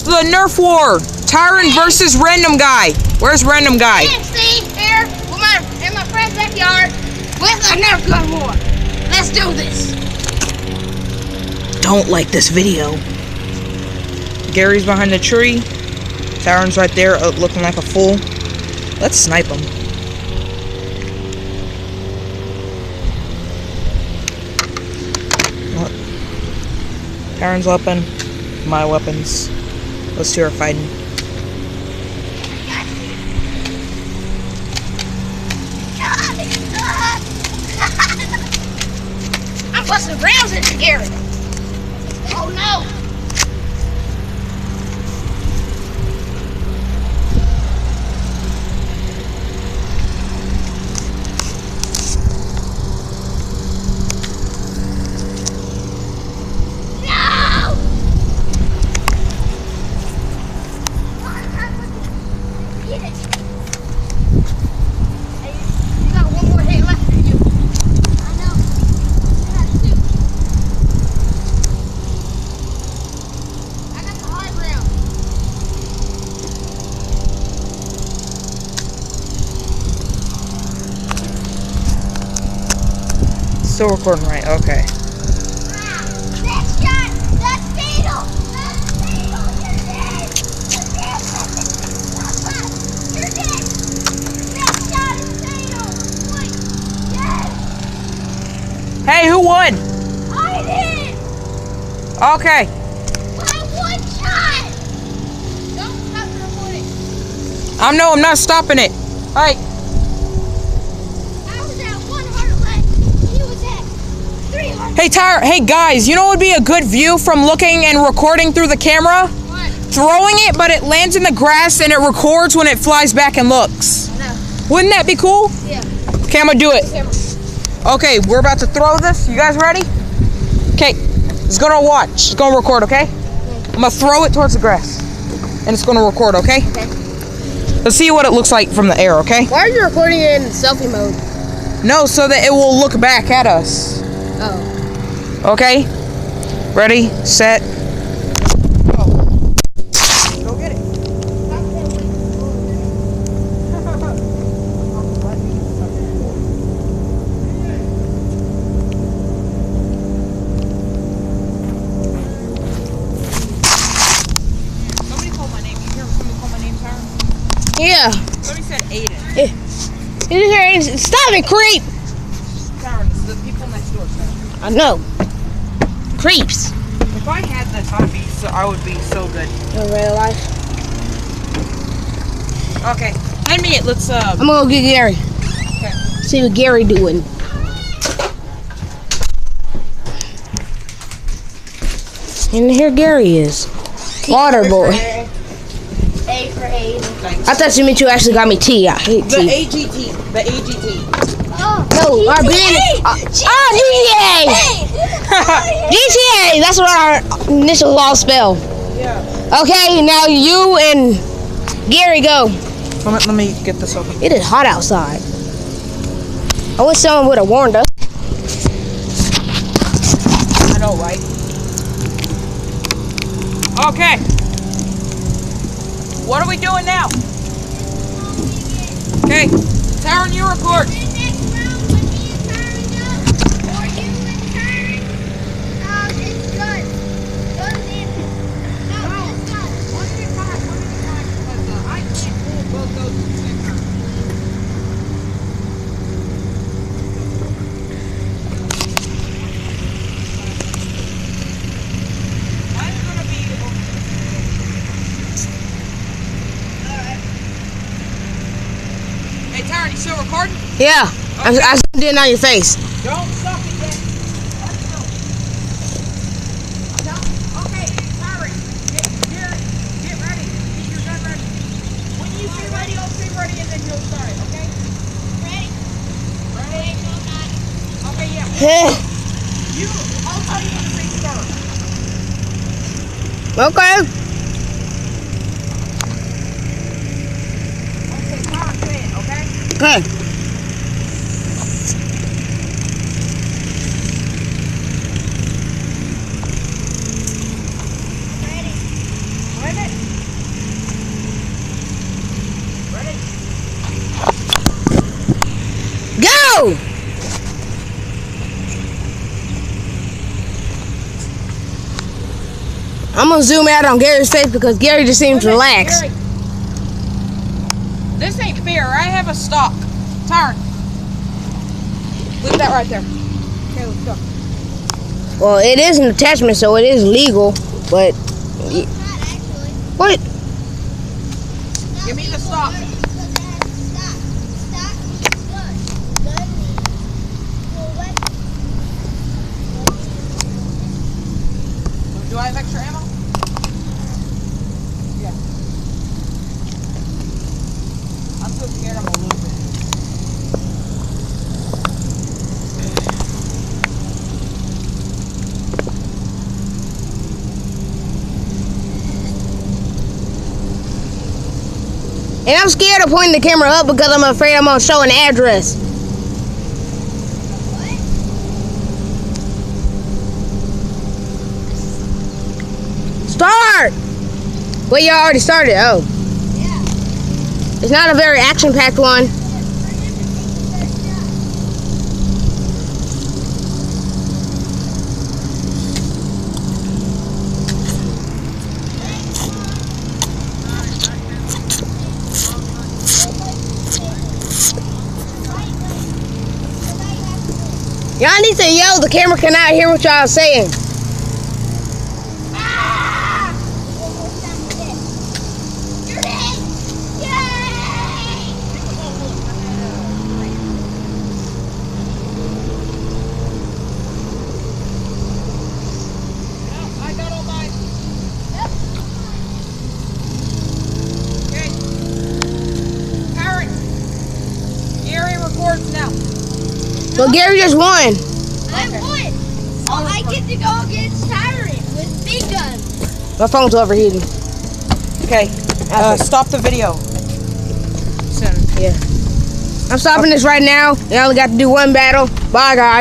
the Nerf war. Tyron versus Random Guy. Where's Random Guy? See, here, in my friend's backyard, with a Nerf gun war. Let's do this. Don't like this video. Gary's behind the tree. Tyron's right there, looking like a fool. Let's snipe him. Tyron's weapon, my weapons. Those two are fighting. I'm busting rounds into Gary. Oh no! Still recording, right? Okay. Next shot! That's fatal! That's fatal! You're dead! You're dead! You're dead! Next shot is fatal! Wait! Yes! Hey, who won? I did! Okay. By one shot! Don't stop the recording. I'm not stopping it. Alright. Hey Tyron, hey guys, you know what would be a good view from looking and recording through the camera? What? Throwing it, but it lands in the grass and it records when it flies back and looks. No. Wouldn't that be cool? Yeah. Okay, I'm gonna do it. Okay, we're about to throw this. You guys ready? Okay, it's gonna watch. It's gonna record, okay? I'm gonna throw it towards the grass. And it's gonna record, okay? Okay. Let's see what it looks like from the air, okay? Why are you recording it in selfie mode? No, so that it will look back at us. Oh. Okay? Ready, set, go. Go get it. Somebody called my name. You hear somebody call my name, Tyron? Yeah. Somebody said Aiden. You hear? Stop it, creep! Tyron, this is the people next door, Tyron. I know. Creeps. If I had this, I would be so good. In real life. Okay, hand me it. Let's I'm gonna go get Gary. Okay. See what Gary doing. And here Gary is. Water boy. A for Aiden. I thought you meant you actually got me T. I hate The T. AGT. The AGT. No, our business. GTA! GTA! That's what our initials all spell. Yeah. Okay, now you and Gary go. Let me get this open. It is hot outside. I wish someone would have warned us. I know, right? Okay. What are we doing now? Okay. Tyron, you record. Hey, Tyron, you still recording? Yeah, Okay. I zoomed in on your face. Don't stop it yet. Let's go. Okay, Tyron, get ready. Get your gun ready. When you say ready, I'll say ready, and then you'll start it, okay? Ready? Ready? Okay, yeah. I'll tell you when to say start. Okay. Okay, Tyron, say it, okay? Okay. Ready? go! I'm gonna zoom out on Gary's face because Gary just seems relaxed. Gary. This ain't fair. I have a stop. Turn. Leave that right there. Okay, let's go. Well, it is an attachment, so it is legal, but... It's not actually. What? Give me the stop. Because it has to stop. Stop means gun. Gun means full weapon. Do I have extra ammo? Yeah. I'm so scared I'm gonna lose it. And I'm scared of pointing the camera up because I'm afraid I'm gonna show an address. Start! Well, you already started. Oh. Yeah. It's not a very action-packed one. Y'all need to yell. The camera cannot hear what y'all are saying. You're in! Yay! I got all mine. Okay. Parrot. Gary records now. Well, Gary just won. I won! So I get to go against Tyrant with big guns. My phone's overheating. Okay. Stop the video. Soon. Yeah. I'm stopping this right now. You only got to do one battle. Bye, guys.